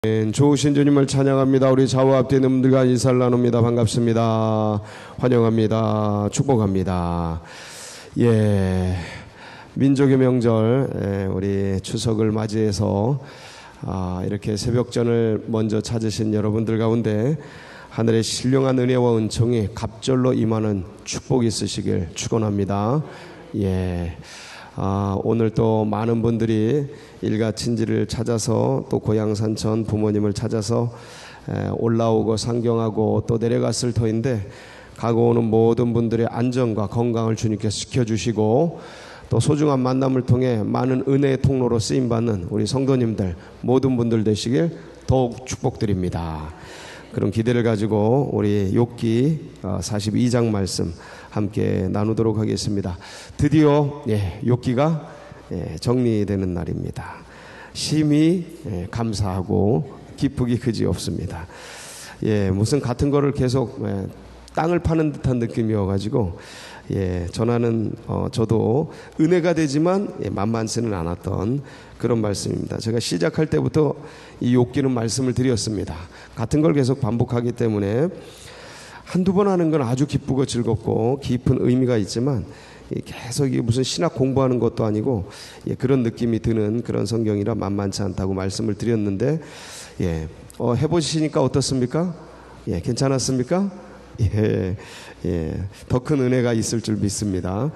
좋으신 주님을 찬양합니다. 우리 좌우 앞뒤 있는 분들과 인사를 나눕니다. 반갑습니다. 환영합니다. 축복합니다. 민족의 명절, 우리 추석을 맞이해서 이렇게 새벽전을 먼저 찾으신 여러분들 가운데 하늘의 신령한 은혜와 은총이 갑절로 임하는 축복이 있으시길 축원합니다. 오늘 또 많은 분들이 일가 친지를 찾아서 또 고향 산천 부모님을 찾아서 올라오고 상경하고 또 내려갔을 터인데 가고 오는 모든 분들의 안전과 건강을 주님께서 지켜주시고 또 소중한 만남을 통해 많은 은혜의 통로로 쓰임받는 우리 성도님들 모든 분들 되시길 더욱 축복드립니다. 그런 기대를 가지고 우리 욥기 42장 말씀 함께 나누도록 하겠습니다. 드디어 욥기가 정리되는 날입니다. 심히 감사하고 기쁘기 그지없습니다. 무슨 같은 거를 계속 땅을 파는 듯한 느낌이어가지고 전하는 저도 은혜가 되지만 만만치는 않았던 그런 말씀입니다. 제가 시작할 때부터 이 욥기는 말씀을 드렸습니다. 같은 걸 계속 반복하기 때문에 한두 번 하는 건 아주 기쁘고 즐겁고 깊은 의미가 있지만 계속 이게 무슨 신학 공부하는 것도 아니고 그런 느낌이 드는 그런 성경이라 만만치 않다고 말씀을 드렸는데 해보시니까 어떻습니까? 괜찮았습니까? 더 큰 은혜가 있을 줄 믿습니다.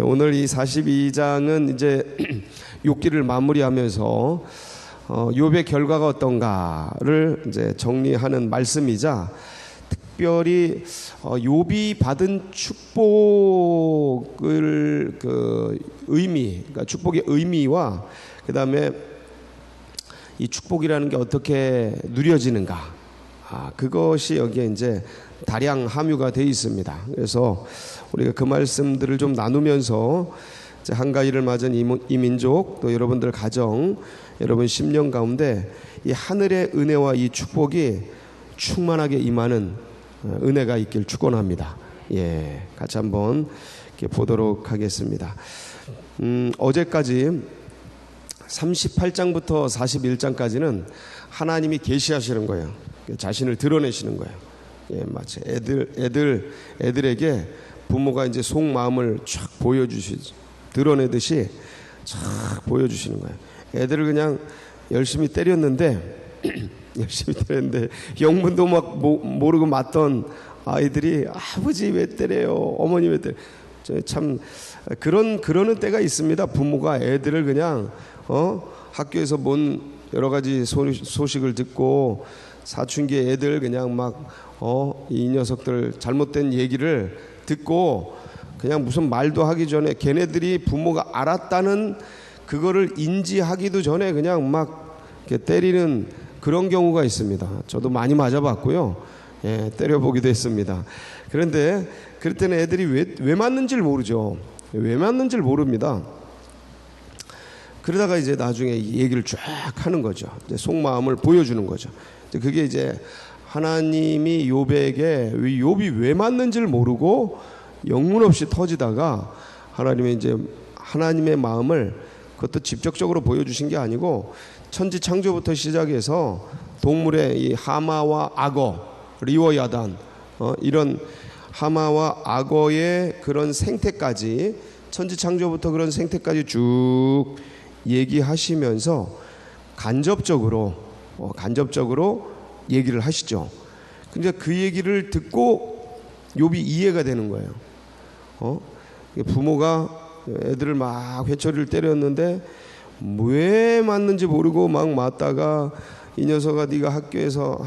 오늘 이 42장은 이제 욥기를 마무리하면서 욥의 결과가 어떤가를 이제 정리하는 말씀이자 특별히 욥이 받은 축복을 그러니까 축복의 의미와 그 다음에 이 축복이라는 게 어떻게 누려지는가, 그것이 여기에 이제 다량 함유가 되어 있습니다. 그래서 우리가 그 말씀들을 좀 나누면서 이제 한가위를 맞은 이 민족 또 여러분들 가정, 여러분 심령 가운데 이 하늘의 은혜와 이 축복이 충만하게 임하는 은혜가 있길 축원합니다. 같이 한번 이렇게 보도록 하겠습니다. 어제까지 38장부터 41장까지는 하나님이 계시하시는 거예요. 자신을 드러내시는 거예요. 마치 애들에게 부모가 이제 속마음을 쫙 드러내듯이 쫙 보여주시는 거예요. 애들을 그냥 열심히 때렸는데 영문도 막 모르고 맞던 아이들이 아버지 왜 때려요, 어머니 왜 때려요. 참 그러는 때가 있습니다. 부모가 애들을 그냥 학교에서 뭔 여러 가지 소식을 듣고 사춘기 애들 그냥 막 이 녀석들 잘못된 얘기를 듣고 그냥 무슨 말도 하기 전에 걔네들이 부모가 알았다는 그거를 인지하기도 전에 그냥 막 이렇게 때리는 그런 경우가 있습니다. 저도 많이 맞아봤고요. 때려보기도 했습니다. 그런데 그럴 때는 애들이 왜 맞는지를 모르죠. 왜 맞는지를 모릅니다. 그러다가 이제 나중에 얘기를 쫙 하는 거죠. 이제 속마음을 보여주는 거죠. 그게 이제 하나님이 욥에게 욥이 왜 맞는지를 모르고 영문 없이 터지다가 하나님의 이제 하나님의 마음을 그것도 직접적으로 보여주신 게 아니고 천지 창조부터 시작해서 동물의 이 하마와 악어, 리워야단, 이런 하마와 악어의 그런 생태까지 천지 창조부터 그런 생태까지 쭉 얘기하시면서 간접적으로 얘기를 하시죠. 근데 그 얘기를 듣고 욥이 이해가 되는 거예요. 부모가 애들을 막 회초리를 때렸는데 왜 맞는지 모르고 막 맞다가 이 녀석아 네가 학교에서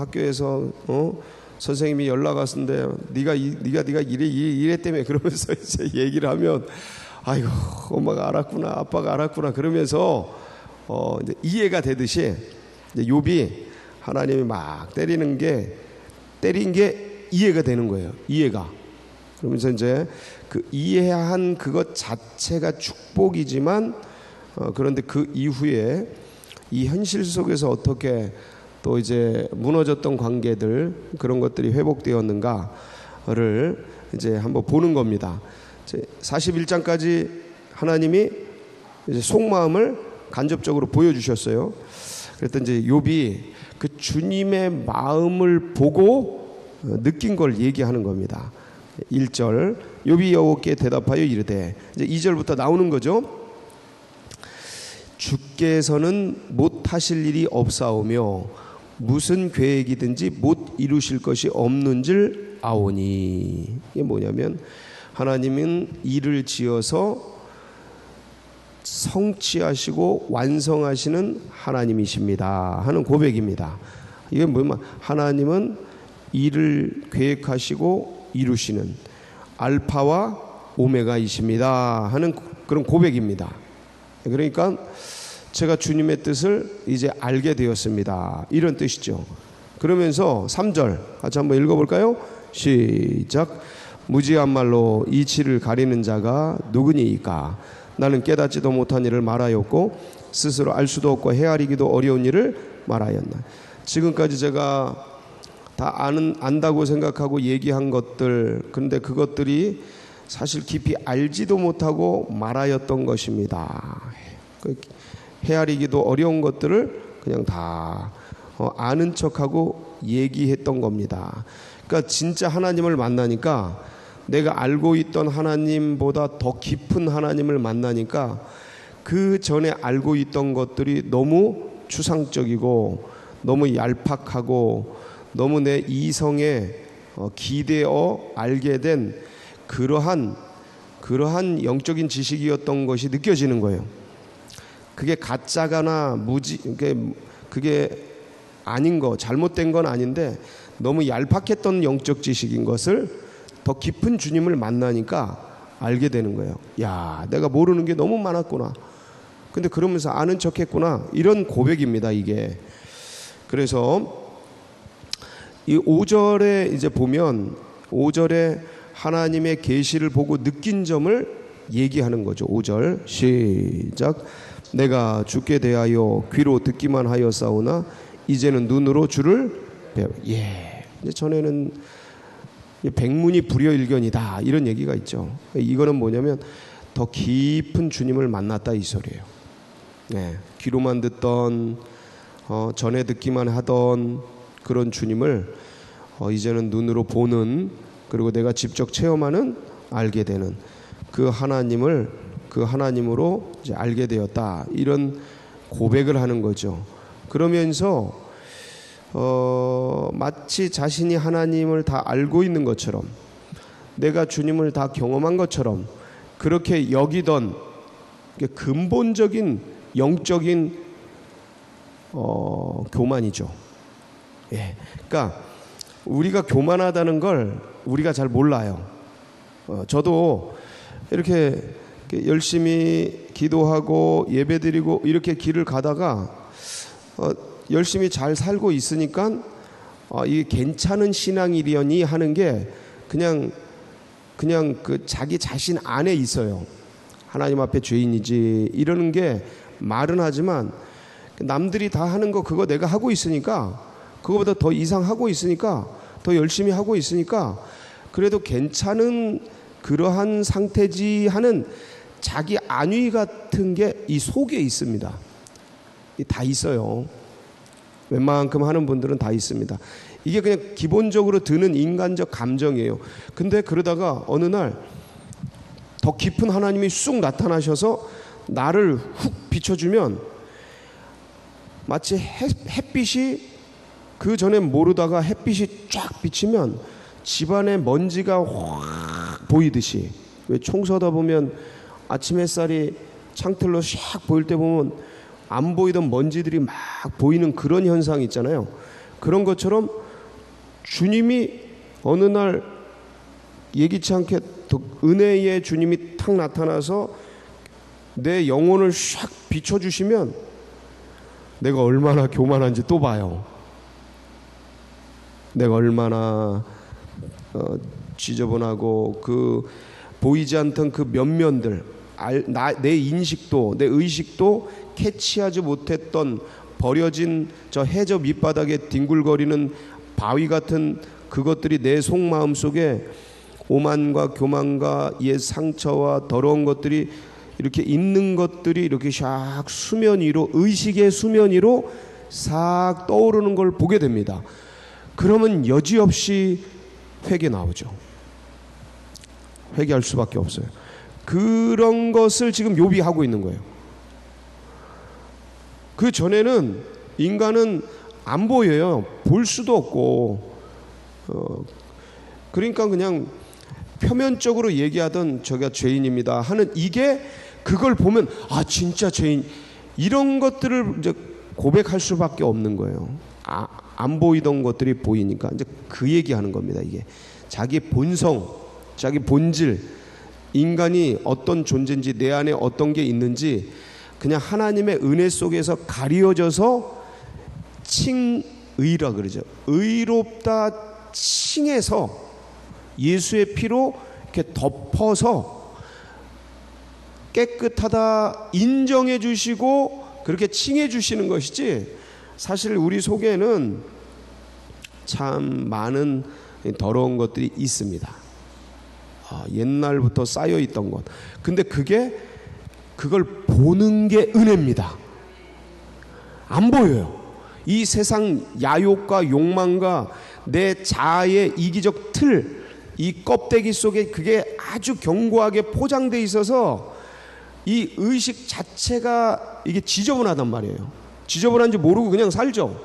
선생님이 연락 왔는데 네가 이래 때문에 그러면서 이제 얘기를 하면 아이고 엄마가 알았구나, 아빠가 알았구나 그러면서 이제 이해가 되듯이 이제 욥이 하나님이 막 때린 게 이해가 되는 거예요. 이해가. 그러면서 이제 그 이해한 그것 자체가 축복이지만 그런데 그 이후에 이 현실 속에서 어떻게 또 이제 무너졌던 관계들 그런 것들이 회복되었는가를 이제 한번 보는 겁니다. 41장까지 하나님이 이제 속마음을 간접적으로 보여주셨어요. 그랬더니 이제 욥이 그 주님의 마음을 보고 느낀 걸 얘기하는 겁니다. 1절 욥이 여호와께 대답하여 이르되, 이제 2절부터 나오는 거죠. 주께서는 못하실 일이 없사오며 무슨 계획이든지 못 이루실 것이 없는 줄 아오니. 이게 뭐냐면 하나님은 일을 지어서 성취하시고 완성하시는 하나님이십니다 하는 고백입니다. 이게 뭐냐면 하나님은 일을 계획하시고 이루시는 알파와 오메가이십니다 하는 그런 고백입니다. 그러니까 제가 주님의 뜻을 이제 알게 되었습니다, 이런 뜻이죠. 그러면서 3절 같이 한번 읽어볼까요? 시작. 무지한 말로 이치를 가리는 자가 누구니이까? 나는 깨닫지도 못한 일을 말하였고 스스로 알 수도 없고 헤아리기도 어려운 일을 말하였나. 지금까지 제가 다 안다고 생각하고 얘기한 것들, 그런데 그것들이 사실 깊이 알지도 못하고 말하였던 것입니다. 헤아리기도 어려운 것들을 그냥 다 아는 척하고 얘기했던 겁니다. 그러니까 진짜 하나님을 만나니까, 내가 알고 있던 하나님보다 더 깊은 하나님을 만나니까 그 전에 알고 있던 것들이 너무 추상적이고 너무 얄팍하고 너무 내 이성에 기대어 알게 된 그러한 영적인 지식이었던 것이 느껴지는 거예요. 그게 가짜거나 그게 아닌 거, 잘못된 건 아닌데 너무 얄팍했던 영적 지식인 것을 더 깊은 주님을 만나니까 알게 되는 거예요. 야, 내가 모르는 게 너무 많았구나. 근데 그러면서 아는 척했구나. 이런 고백입니다, 이게. 그래서 이 5절에 이제 보면 5절에 하나님의 계시를 보고 느낀 점을 얘기하는 거죠. 5절 시작. 내가 주께 대하여 귀로 듣기만 하였사오나 이제는 눈으로 주를 배워. 예. 이제 전에는 백문이 불여일견이다, 이런 얘기가 있죠. 이거는 뭐냐면 더 깊은 주님을 만났다, 이 소리예요. 네. 귀로만 듣던 전에 듣기만 하던 그런 주님을 이제는 눈으로 보는, 그리고 내가 직접 체험하는, 알게 되는 그 하나님을 그 하나님으로 이제 알게 되었다, 이런 고백을 하는 거죠. 그러면서 마치 자신이 하나님을 다 알고 있는 것처럼, 내가 주님을 다 경험한 것처럼 그렇게 여기던 근본적인 영적인 교만이죠. 예. 그러니까 우리가 교만하다는 걸 우리가 잘 몰라요. 저도 이렇게 열심히 기도하고 예배드리고 이렇게 길을 가다가 열심히 잘 살고 있으니까 이게 괜찮은 신앙이려니 하는 게 그냥 그 자기 자신 안에 있어요. 하나님 앞에 죄인이지 이러는 게 말은 하지만 남들이 다 하는 거 그거 내가 하고 있으니까, 그거보다 더 이상 하고 있으니까, 더 열심히 하고 있으니까 그래도 괜찮은 그러한 상태지 하는 자기 안위 같은 게 이 속에 있습니다. 다 있어요. 웬만큼 하는 분들은 다 있습니다. 이게 그냥 기본적으로 드는 인간적 감정이에요. 근데 그러다가 어느 날 더 깊은 하나님이 쑥 나타나셔서 나를 훅 비춰주면 마치 햇빛이, 그 전에 모르다가 햇빛이 쫙 비치면 집안에 먼지가 확 보이듯이, 왜 청소하다 보면 아침 햇살이 창틀로 샥 보일 때 보면 안 보이던 먼지들이 막 보이는 그런 현상이 있잖아요. 그런 것처럼 주님이 어느 날 예기치 않게 은혜의 주님이 탁 나타나서 내 영혼을 샥 비춰주시면 내가 얼마나 교만한지 또 봐요. 내가 얼마나 지저분하고 그 보이지 않던 그 면면들, 내 인식도 내 의식도 캐치하지 못했던 버려진 저 해저 밑바닥에 뒹굴거리는 바위 같은 그것들이 내 속마음 속에 오만과 교만과 옛 상처와 더러운 것들이 이렇게 있는 것들이 이렇게 샥 수면 위로, 의식의 수면 위로 싹 떠오르는 걸 보게 됩니다. 그러면 여지없이 회개 나오죠. 회개할 수밖에 없어요. 그런 것을 지금 욥이 하고 있는 거예요. 그 전에는 인간은 안 보여요. 볼 수도 없고, 그러니까 그냥 표면적으로 얘기하던 저가 죄인입니다 하는, 이게 그걸 보면 아 진짜 죄인, 이런 것들을 이제 고백할 수밖에 없는 거예요. 안 보이던 것들이 보이니까 이제 그 얘기하는 겁니다. 이게 자기 본성, 자기 본질, 인간이 어떤 존재인지, 내 안에 어떤 게 있는지 그냥 하나님의 은혜 속에서 가려져서 칭의라 그러죠. 의롭다 칭해서 예수의 피로 이렇게 덮어서 깨끗하다 인정해 주시고 그렇게 칭해 주시는 것이지, 사실 우리 속에는 참 많은 더러운 것들이 있습니다. 옛날부터 쌓여 있던 것. 근데 그걸 보는 게 은혜입니다. 안 보여요. 이 세상 야욕과 욕망과 내 자아의 이기적 틀, 이 껍데기 속에 그게 아주 견고하게 포장돼 있어서 이 의식 자체가 이게 지저분하단 말이에요. 지저분한지 모르고 그냥 살죠.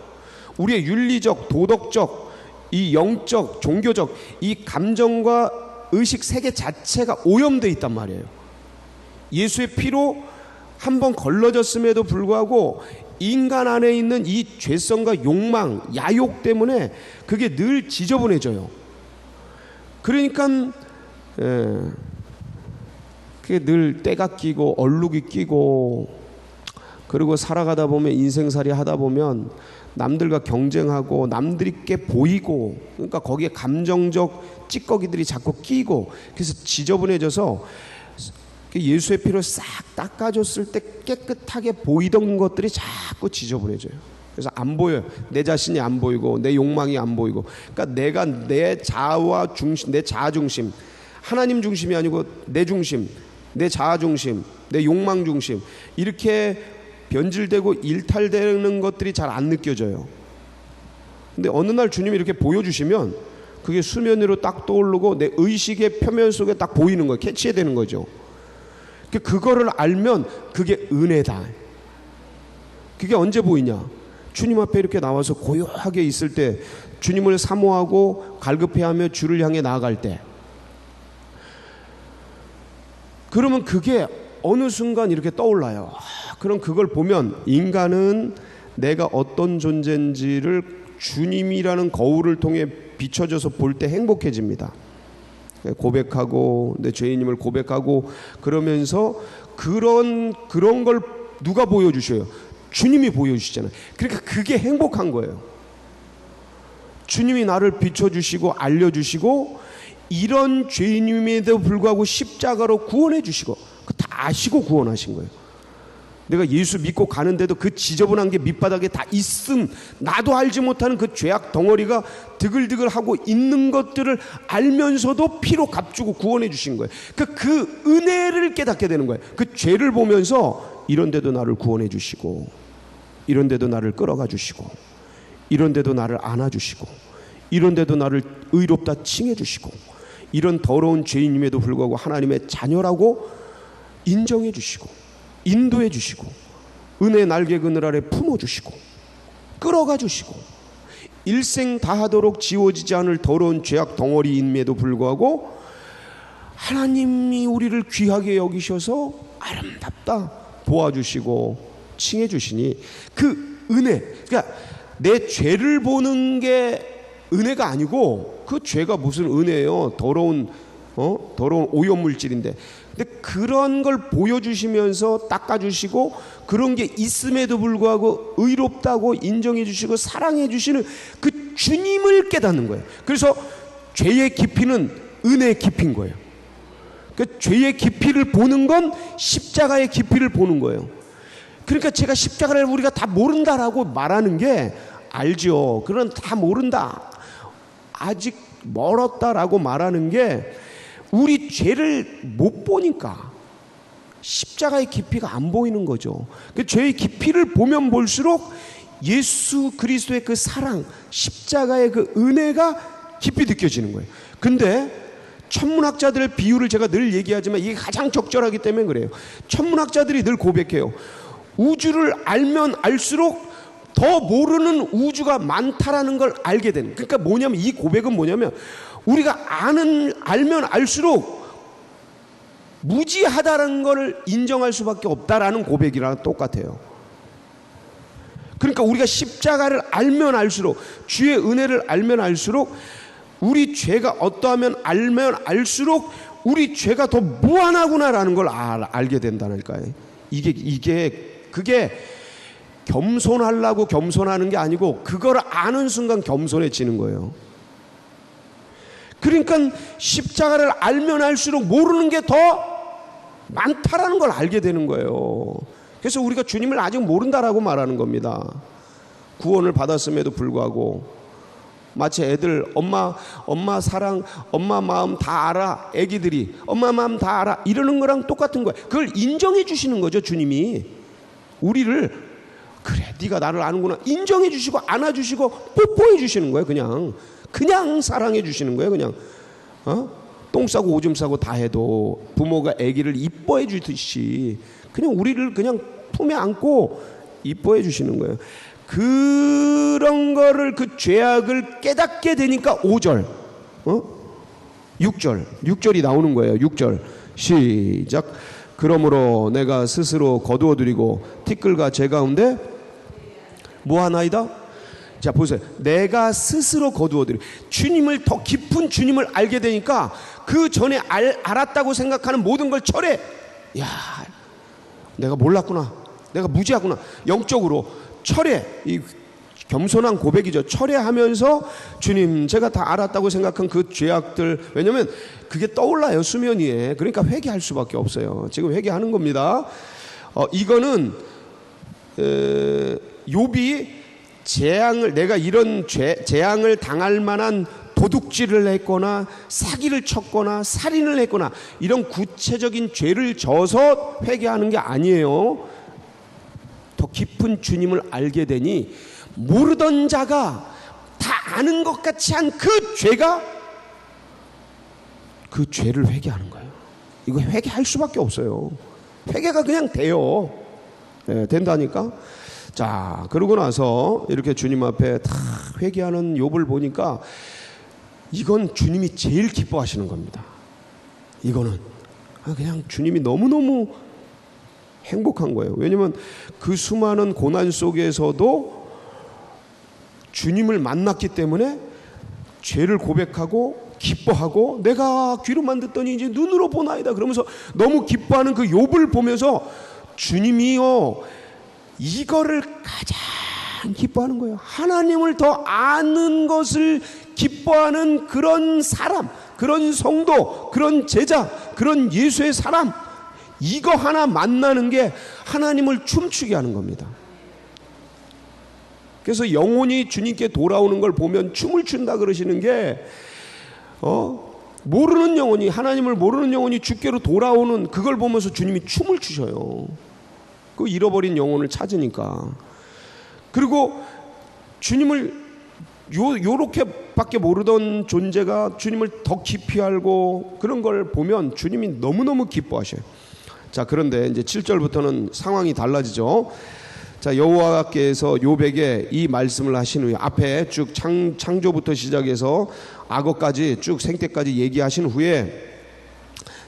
우리의 윤리적, 도덕적, 이 영적, 종교적 이 감정과 의식 세계 자체가 오염돼 있단 말이에요. 예수의 피로 한번 걸러졌음에도 불구하고 인간 안에 있는 이 죄성과 욕망, 야욕 때문에 그게 늘 지저분해져요. 그러니까 그게 늘 때가 끼고 얼룩이 끼고, 그리고 살아가다 보면 인생살이 하다 보면 남들과 경쟁하고 남들이 꽤 보이고, 그러니까 거기에 감정적 찌꺼기들이 자꾸 끼고, 그래서 지저분해져서 예수의 피로 싹 닦아줬을 때 깨끗하게 보이던 것들이 자꾸 지저분해져요. 그래서 안 보여요. 내 자신이 안 보이고 내 욕망이 안 보이고, 그러니까 내가 내 자아와 중심, 내 자아 중심, 하나님 중심이 아니고 내 중심, 내 자아 중심, 내 욕망 중심, 이렇게 변질되고 일탈되는 것들이 잘 안 느껴져요. 근데 어느 날 주님이 이렇게 보여주시면 그게 수면 위로 딱 떠오르고 내 의식의 표면 속에 딱 보이는 거예요. 캐치해야 되는 거죠. 그거를 알면 그게 은혜다. 그게 언제 보이냐? 주님 앞에 이렇게 나와서 고요하게 있을 때, 주님을 사모하고 갈급해하며 주를 향해 나아갈 때, 그러면 그게 어느 순간 이렇게 떠올라요. 그럼 그걸 보면 인간은 내가 어떤 존재인지를 주님이라는 거울을 통해 비춰져서 볼 때 행복해집니다. 고백하고 내 죄인임을 고백하고 그러면서 그런 걸 누가 보여주셔요? 주님이 보여주시잖아요. 그러니까 그게 행복한 거예요. 주님이 나를 비춰주시고 알려주시고 이런 죄인임에도 불구하고 십자가로 구원해 주시고, 다 아시고 구원하신 거예요. 내가 예수 믿고 가는데도 그 지저분한 게 밑바닥에 다 있음, 나도 알지 못하는 그 죄악 덩어리가 드글드글하고 있는 것들을 알면서도 피로 값주고 구원해 주신 거예요. 그 은혜를 깨닫게 되는 거예요. 그 죄를 보면서 이런데도 나를 구원해 주시고, 이런데도 나를 끌어가 주시고, 이런데도 나를 안아주시고, 이런데도 나를 의롭다 칭해 주시고, 이런 더러운 죄인임에도 불구하고 하나님의 자녀라고 인정해 주시고, 인도해 주시고, 은혜 날개 그늘 아래 품어 주시고, 끌어가 주시고, 일생 다하도록 지워지지 않을 더러운 죄악 덩어리임에도 불구하고 하나님이 우리를 귀하게 여기셔서 아름답다 보아주시고 칭해 주시니, 그 은혜, 그러니까 내 죄를 보는 게 은혜가 아니고, 그 죄가 무슨 은혜예요? 더러운 오염물질인데. 근데 그런 걸 보여주시면서 닦아주시고, 그런 게 있음에도 불구하고 의롭다고 인정해 주시고 사랑해 주시는 그 주님을 깨닫는 거예요. 그래서 죄의 깊이는 은혜의 깊이인 거예요. 그 죄의 깊이를 보는 건 십자가의 깊이를 보는 거예요. 그러니까 제가 십자가를 우리가 다 모른다라고 말하는 게, 알죠. 그런 다 모른다, 아직 멀었다라고 말하는 게, 우리 죄를 못 보니까 십자가의 깊이가 안 보이는 거죠. 그 죄의 깊이를 보면 볼수록 예수 그리스도의 그 사랑, 십자가의 그 은혜가 깊이 느껴지는 거예요. 근데 천문학자들의 비유를 제가 늘 얘기하지만 이게 가장 적절하기 때문에 그래요. 천문학자들이 늘 고백해요. 우주를 알면 알수록 더 모르는 우주가 많다라는 걸 알게 되는. 그러니까 뭐냐면, 이 고백은 뭐냐면, 우리가 알면 알수록 무지하다는 걸 인정할 수밖에 없다라는 고백이랑 똑같아요. 그러니까 우리가 십자가를 알면 알수록, 주의 은혜를 알면 알수록, 우리 죄가 어떠하면 알면 알수록 우리 죄가 더 무한하구나라는 걸 알게 된다니까요. 그게 겸손하려고 겸손하는 게 아니고, 그걸 아는 순간 겸손해지는 거예요. 그러니까 십자가를 알면 알수록 모르는 게 더 많다라는 걸 알게 되는 거예요. 그래서 우리가 주님을 아직 모른다라고 말하는 겁니다. 구원을 받았음에도 불구하고 마치 애들 엄마 사랑, 엄마 마음 다 알아. 애기들이 엄마 마음 다 알아 이러는 거랑 똑같은 거예요. 그걸 인정해 주시는 거죠. 주님이 우리를, 그래 네가 나를 아는구나 인정해 주시고 안아주시고 뽀뽀해 주시는 거예요. 그냥 사랑해 주시는 거예요. 그냥 똥 싸고 오줌 싸고 다 해도 부모가 아기를 이뻐해 주듯이 그냥 우리를 그냥 품에 안고 이뻐해 주시는 거예요. 그런 거를, 그 죄악을 깨닫게 되니까 5절 6절이 나오는 거예요. 6절 시작. 그러므로 내가 스스로 거두어드리고 티끌과 제 가운데 뭐하나이다. 자 보세요. 내가 스스로 거두어드리고, 주님을 더 깊은 주님을 알게 되니까 그 전에 알았다고 생각하는 모든 걸 철회. 야, 내가 몰랐구나, 내가 무지하구나, 영적으로 철회. 이 겸손한 고백이죠. 철회하면서 주님 제가 다 알았다고 생각한 그 죄악들, 왜냐하면 그게 떠올라요 수면 위에. 그러니까 회개할 수밖에 없어요. 지금 회개하는 겁니다. 이거는 욥이 내가 이런 재앙을 당할 만한 도둑질을 했거나 사기를 쳤거나 살인을 했거나 이런 구체적인 죄를 져서 회개하는 게 아니에요. 더 깊은 주님을 알게 되니 모르던 자가 다 아는 것 같이 한 그 죄가, 그 죄를 회개하는 거예요. 이거 회개할 수밖에 없어요. 회개가 그냥 돼요. 네, 된다니까. 자, 그러고 나서 이렇게 주님 앞에 다 회개하는 욥을 보니까 이건 주님이 제일 기뻐하시는 겁니다. 이거는 그냥 주님이 너무너무 행복한 거예요. 왜냐하면 그 수많은 고난 속에서도 주님을 만났기 때문에 죄를 고백하고 기뻐하고, 내가 귀로만 듣더니 이제 눈으로 보나이다 그러면서 너무 기뻐하는 그 욥을 보면서 주님이요, 이거를 가장 기뻐하는 거예요. 하나님을 더 아는 것을 기뻐하는 그런 사람, 그런 성도, 그런 제자, 그런 예수의 사람, 이거 하나 만나는 게 하나님을 춤추게 하는 겁니다. 그래서 영혼이 주님께 돌아오는 걸 보면 춤을 춘다 그러시는 게, 모르는 영혼이, 하나님을 모르는 영혼이 주께로 돌아오는 그걸 보면서 주님이 춤을 추셔요. 그 잃어버린 영혼을 찾으니까. 그리고 주님을 요렇게밖에 모르던 존재가 주님을 더 깊이 알고 그런 걸 보면 주님이 너무너무 기뻐하셔요. 자, 그런데 이제 7절부터는 상황이 달라지죠. 자, 여호와께서 욥에게 이 말씀을 하신 후에, 앞에 쭉 창조부터 시작해서 악어까지 쭉 생태까지 얘기하신 후에,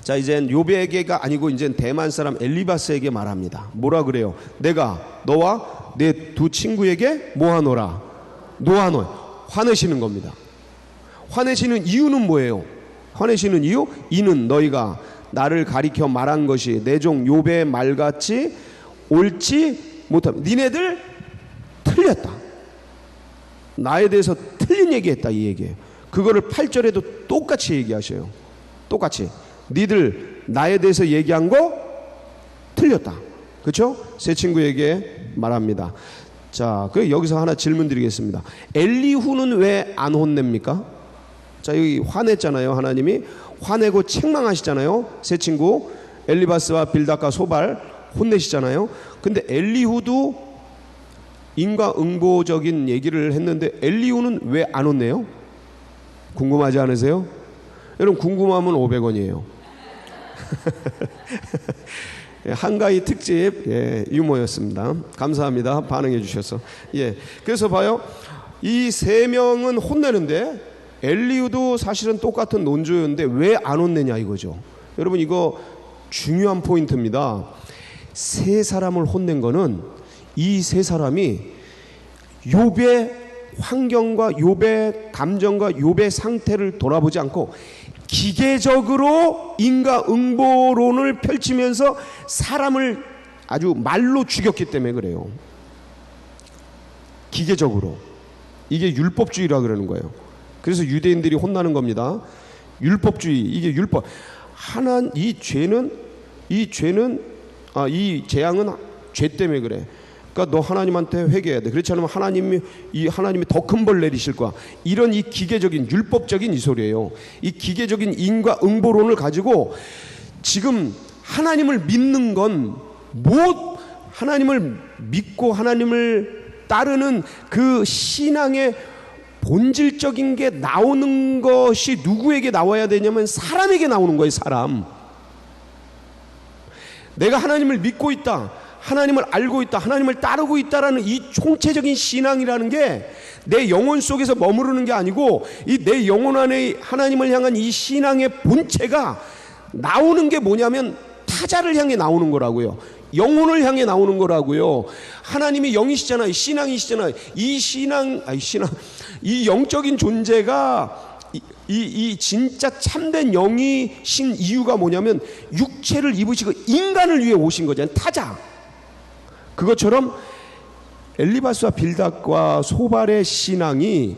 자, 이젠 욥에게가 아니고 이제 대만 사람 엘리바스에게 말합니다. 뭐라 그래요? 내가 너와 내 두 친구에게 뭐하노라? 노하노. 화내시는 겁니다. 화내시는 이유는 뭐예요? 화내시는 이유? 이는 너희가 나를 가리켜 말한 것이 내 종 욥의 말같이 옳지 못함. 니네들 틀렸다. 나에 대해서 틀린 얘기했다, 이 얘기예요. 그거를 8절에도 똑같이 얘기하셔요. 똑같이. 니들 나에 대해서 얘기한 거 틀렸다. 그렇죠? 세 친구에게 말합니다. 자, 그 여기서 하나 질문 드리겠습니다. 엘리후는 왜 안 혼냅니까? 자, 여기 화냈잖아요. 하나님이 화내고 책망하시잖아요. 세 친구 엘리바스와 빌닷과 소발 혼내시잖아요. 근데 엘리후도 인과응보적인 얘기를 했는데 엘리후는 왜 안 혼내요? 궁금하지 않으세요? 여러분 궁금하면 500원이에요. 한가위 특집 유머였습니다. 감사합니다. 반응해 주셔서. 그래서 봐요. 이 세 명은 혼내는데 엘리후도 사실은 똑같은 논조였는데 왜 안 혼내냐 이거죠. 여러분 이거 중요한 포인트입니다. 세 사람을 혼낸 거는 이 세 사람이 욥의 환경과 욥의 감정과 욥의 상태를 돌아보지 않고 기계적으로 인과응보론을 펼치면서 사람을 아주 말로 죽였기 때문에 그래요. 기계적으로. 이게 율법주의라 그러는 거예요. 그래서 유대인들이 혼나는 겁니다. 율법주의, 이게 율법. 이 재앙은 죄 때문에 그래. 그러니까 너 하나님한테 회개해야 돼. 그렇지 않으면 하나님이 더 큰 벌 내리실 거야. 이런 이 기계적인 율법적인 이 소리예요. 이 기계적인 인과응보론을 가지고 지금 하나님을 믿는 건 하나님을 믿고 하나님을 따르는 그 신앙의 본질적인 게 나오는 것이 누구에게 나와야 되냐면 사람에게 나오는 거예요. 사람. 내가 하나님을 믿고 있다, 하나님을 알고 있다, 하나님을 따르고 있다라는 이 총체적인 신앙이라는 게 내 영혼 속에서 머무르는 게 아니고 이 내 영혼 안에 하나님을 향한 이 신앙의 본체가 나오는 게 뭐냐면 타자를 향해 나오는 거라고요. 영혼을 향해 나오는 거라고요. 하나님이 영이시잖아요. 신앙이시잖아요. 이 영적인 존재가 이 진짜 참된 영이신 이유가 뭐냐면 육체를 입으시고 인간을 위해 오신 거잖아요. 타자. 그것처럼 엘리바스와 빌닷과 소발의 신앙이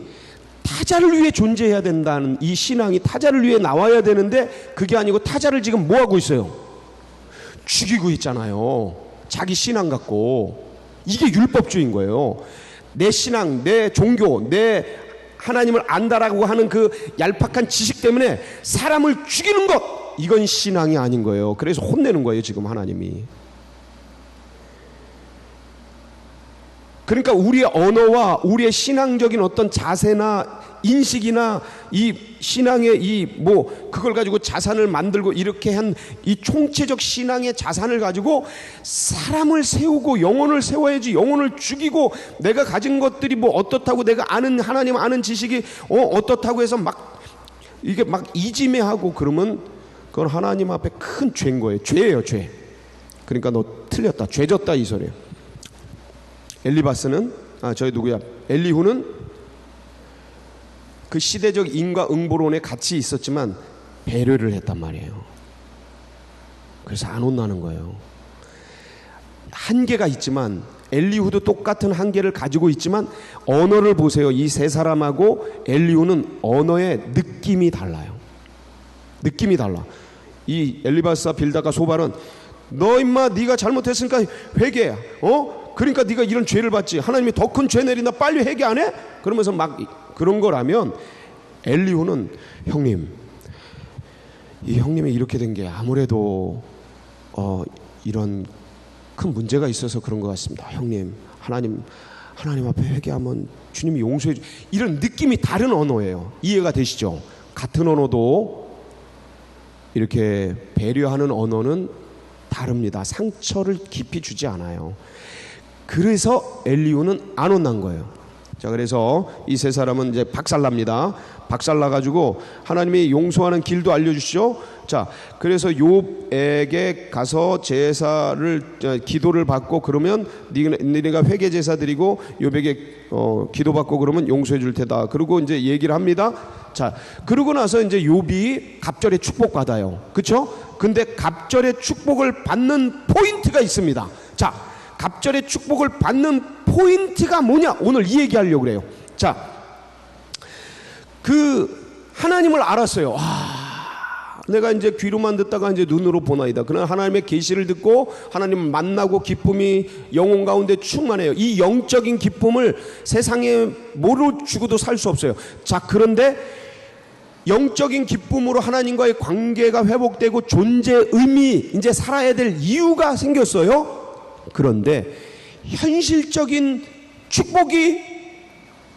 타자를 위해 존재해야 된다는 이 신앙이 타자를 위해 나와야 되는데 그게 아니고 타자를 지금 뭐 하고 있어요? 죽이고 있잖아요. 자기 신앙 갖고. 이게 율법주의인 거예요. 내 신앙, 내 종교, 내 하나님을 안다라고 하는 그 얄팍한 지식 때문에 사람을 죽이는 것, 이건 신앙이 아닌 거예요. 그래서 혼내는 거예요 지금 하나님이. 그러니까 우리의 언어와 우리의 신앙적인 어떤 자세나 인식이나 이 신앙의 그걸 가지고 자산을 만들고 이렇게 한 이 총체적 신앙의 자산을 가지고 사람을 세우고 영혼을 세워야지. 영혼을 죽이고 내가 가진 것들이 뭐 어떻다고 내가 아는 하나님 아는 지식이 어떻다고 해서 이게 막 이지매하고 그러면 그건 하나님 앞에 큰 죄인 거예요. 죄예요, 죄. 그러니까 너 틀렸다, 죄졌다 이 소리예요. 엘리후는 그 시대적 인과응보론에 같이 있었지만 배려를 했단 말이에요. 그래서 안 혼나는 거예요. 한계가 있지만 엘리후도 똑같은 한계를 가지고 있지만 언어를 보세요. 이 세 사람하고 엘리후는 언어의 느낌이 달라요. 느낌이 달라. 이 엘리바스와 빌닷과 소발은 너 임마 네가 잘못했으니까 회개해. 그러니까 네가 이런 죄를 받지. 하나님이 더 큰 죄 내린다. 빨리 회개 안 해? 그러면서 막 그런 거라면 엘리후는 이 형님이 이렇게 된 게 아무래도 이런 큰 문제가 있어서 그런 것 같습니다. 형님, 하나님 앞에 회개하면 주님이 용서해 주. 이런 느낌이 다른 언어예요. 이해가 되시죠? 같은 언어도 이렇게 배려하는 언어는 다릅니다. 상처를 깊이 주지 않아요. 그래서 엘리후는 안 혼난 거예요. 자, 그래서 이 세 사람은 이제 박살납니다. 박살나가지고 하나님이 용서하는 길도 알려주시죠. 자, 그래서 욥에게 가서 기도를 받고 그러면 네가 회개 제사 드리고 욥에게 기도받고 그러면 용서해 줄 테다. 그리고 이제 얘기를 합니다. 자, 그러고 나서 이제 욥이 갑절의 축복 받아요. 그렇죠? 근데 갑절의 축복을 받는 포인트가 있습니다. 자, 갑절의 축복을 받는 포인트가 뭐냐? 오늘 이 얘기하려고 그래요. 자, 하나님을 알았어요. 내가 이제 귀로만 듣다가 이제 눈으로 보나이다. 그러나 하나님의 계시를 듣고 하나님을 만나고 기쁨이 영혼 가운데 충만해요. 이 영적인 기쁨을 세상에 뭐로 주고도 살 수 없어요. 자, 그런데 영적인 기쁨으로 하나님과의 관계가 회복되고 존재 의미, 이제 살아야 될 이유가 생겼어요. 그런데 현실적인 축복이,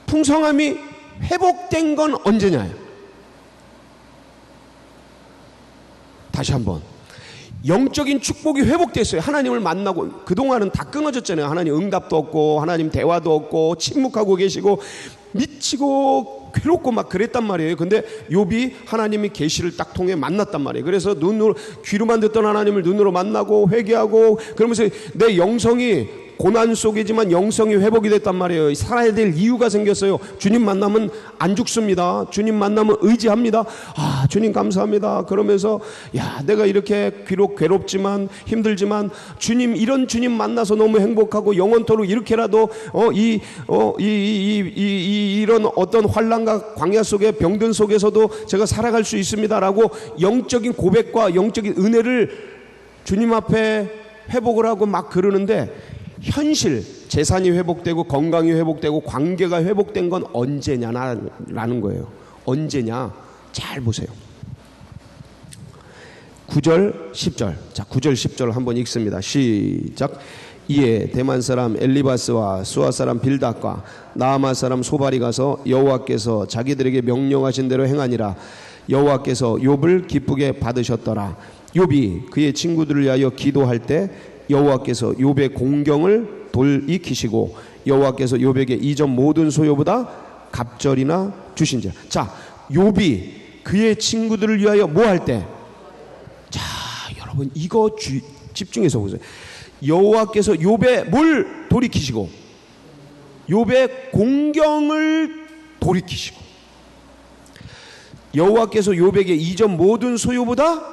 풍성함이 회복된 건 언제냐? 다시 한번, 영적인 축복이 회복됐어요. 하나님을 만나고. 그동안은 다 끊어졌잖아요. 하나님 응답도 없고 하나님 대화도 없고 침묵하고 계시고 미치고 괴롭고 막 그랬단 말이에요. 근데 욥이 하나님이 계시를 딱 통해 만났단 말이에요. 그래서 눈으로, 귀로만 듣던 하나님을 눈으로 만나고 회개하고, 그러면서 내 영성이 고난 속이지만 영성이 회복이 됐단 말이에요. 살아야 될 이유가 생겼어요. 주님 만나면 안 죽습니다. 주님 만나면 의지합니다. 아, 주님 감사합니다. 그러면서 야, 내가 이렇게 비록 괴롭지만 힘들지만 주님, 이런 주님 만나서 너무 행복하고 영원토록 이렇게라도 이런 어떤 환난과 광야 속에 병든 속에서도 제가 살아갈 수 있습니다라고 영적인 고백과 영적인 은혜를 주님 앞에 회복을 하고 막 그러는데, 현실, 재산이 회복되고 건강이 회복되고 관계가 회복된 건 언제냐라는 거예요. 언제냐? 잘 보세요. 9절 10절. 자, 9절 10절 한번 읽습니다. 시작. 이에 대만 사람 엘리바스와 수아 사람 빌닷과 나아마 사람 소발이 가서 여호와께서 자기들에게 명령하신 대로 행하니라. 여호와께서 욥을 기쁘게 받으셨더라. 욥이 그의 친구들을 위하여 기도할 때 여호와께서 욥의 공경을 돌이키시고 여호와께서 욥에게 이전 모든 소유보다 갑절이나 주신지라. 자, 욥이 그의 친구들을 위하여 뭐 할 때? 자, 여러분 이거 집중해서 보세요. 여호와께서 욥의 뭘 돌이키시고? 욥의 공경을 돌이키시고, 여호와께서 욥에게 이전 모든 소유보다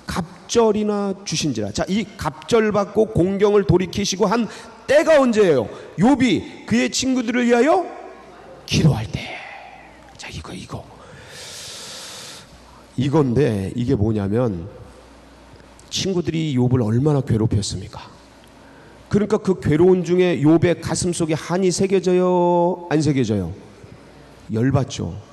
갑절이나 주신지라. 자, 이 갑절 받고 공경을 돌이키시고 한 때가 언제예요? 욥이 그의 친구들을 위하여 기도할 때. 자, 이건데 이게 뭐냐면, 친구들이 욥을 얼마나 괴롭혔습니까? 그러니까 그 괴로운 중에 욥의 가슴 속에 한이 새겨져요, 안 새겨져요? 열받죠.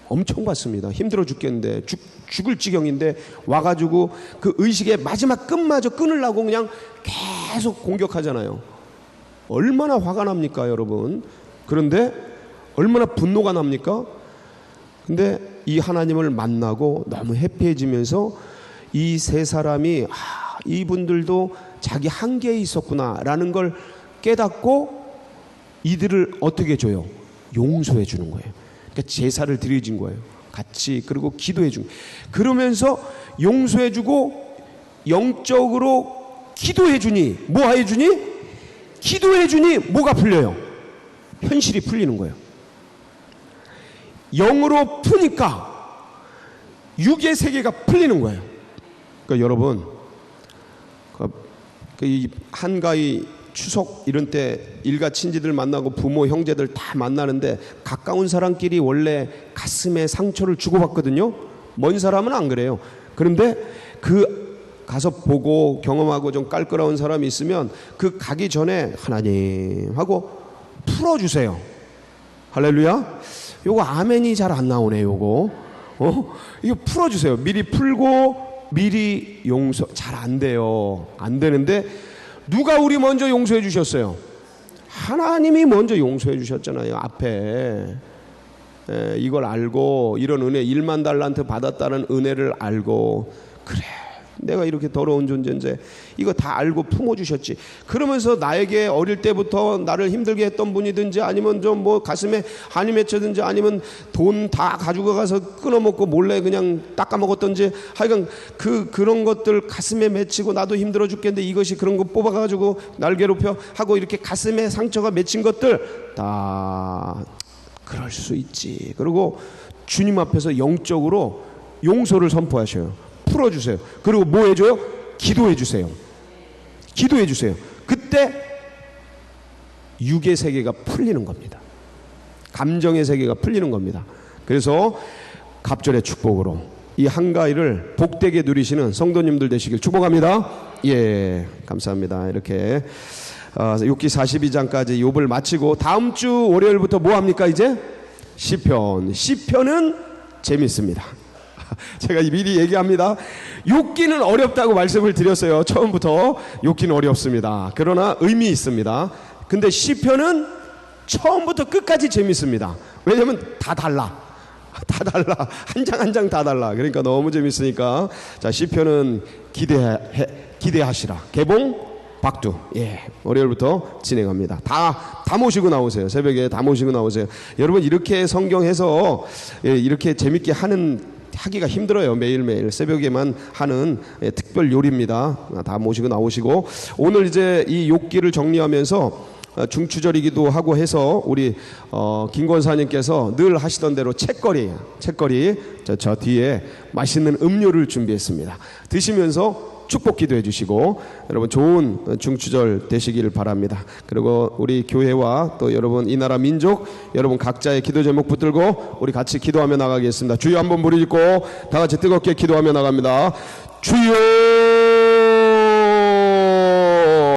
엄청 받습니다. 힘들어 죽겠는데, 죽을 지경인데 와가지고 그 의식의 마지막 끝마저 끊으려고 그냥 계속 공격하잖아요. 얼마나 화가 납니까, 여러분? 그런데 얼마나 분노가 납니까? 근데 이 하나님을 만나고 너무 해피해지면서 이 세 사람이 이분들도 자기 한계에 있었구나라는 걸 깨닫고 이들을 어떻게 줘요? 용서해 주는 거예요. 그러니까 제사를 드려진 거예요. 같이. 그리고 기도해 준. 그러면서 용서해 주고 영적으로 기도해 주니 뭐 해 주니? 기도해 주니 뭐가 풀려요? 현실이 풀리는 거예요. 영으로 푸니까 육의 세계가 풀리는 거예요. 그러니까 여러분, 이 한가위 추석 이런 때 일가 친지들 만나고 부모 형제들 다 만나는데 가까운 사람끼리 원래 가슴에 상처를 주고받거든요. 먼 사람은 안 그래요. 그런데 그 가서 보고 경험하고 좀 깔끔한 사람이 있으면 그 가기 전에 하나님 하고 풀어주세요. 할렐루야. 요거 아멘이 잘 안 나오네. 요거 이거 풀어주세요. 미리 풀고 미리 용서. 잘 안 돼요. 안 되는데 누가 우리 먼저 용서해 주셨어요? 하나님이 먼저 용서해 주셨잖아요. 앞에. 이걸 알고, 이런 은혜 1만 달란트 받았다는 은혜를 알고, 그래 내가 이렇게 더러운 존재인데 이거 다 알고 품어주셨지. 그러면서 나에게 어릴 때부터 나를 힘들게 했던 분이든지 아니면 좀 뭐 가슴에 한이 맺혀든지 아니면 돈 다 가지고 가서 끊어먹고 몰래 그냥 닦아먹었던지 하여간 그런 것들 가슴에 맺히고 나도 힘들어 죽겠는데 이것이 그런 거 뽑아가지고 날 괴롭혀 하고 이렇게 가슴에 상처가 맺힌 것들 다 그럴 수 있지. 그리고 주님 앞에서 영적으로 용서를 선포하셔요. 풀어주세요. 그리고 뭐 해줘요? 기도해주세요. 기도해주세요. 그때 육의 세계가 풀리는 겁니다. 감정의 세계가 풀리는 겁니다. 그래서 갑절의 축복으로 이 한가위를 복되게 누리시는 성도님들 되시길 축복합니다. 예, 감사합니다. 이렇게 욥기 42장까지 욥을 마치고 다음 주 월요일부터 뭐 합니까? 이제 시편은 재밌습니다. 제가 미리 얘기합니다. 욥기는 어렵다고 말씀을 드렸어요. 처음부터 욥기는 어렵습니다. 그러나 의미 있습니다. 근데 시편은 처음부터 끝까지 재밌습니다. 왜냐면 다 달라. 다 달라. 한 장 한 장 다 달라. 그러니까 너무 재밌으니까. 자, 시편은 기대하시라. 개봉 박두. 예. 월요일부터 진행합니다. 다 모시고 나오세요. 새벽에 다 모시고 나오세요. 여러분, 이렇게 성경해서 이렇게 재밌게 하기가 힘들어요. 매일매일 새벽에만 하는 특별 요리입니다. 다 모시고 나오시고, 오늘 이제 이 욥기를 정리하면서 중추절이기도 하고 해서 우리 김 권사님께서 늘 하시던 대로 책거리 저 뒤에 맛있는 음료를 준비했습니다. 드시면서 축복 기도해 주시고 여러분 좋은 중추절 되시기를 바랍니다. 그리고 우리 교회와 또 여러분 이 나라 민족 여러분 각자의 기도 제목 붙들고 우리 같이 기도하며 나가겠습니다. 주여 한번 부르짖고 다 같이 뜨겁게 기도하며 나갑니다. 주여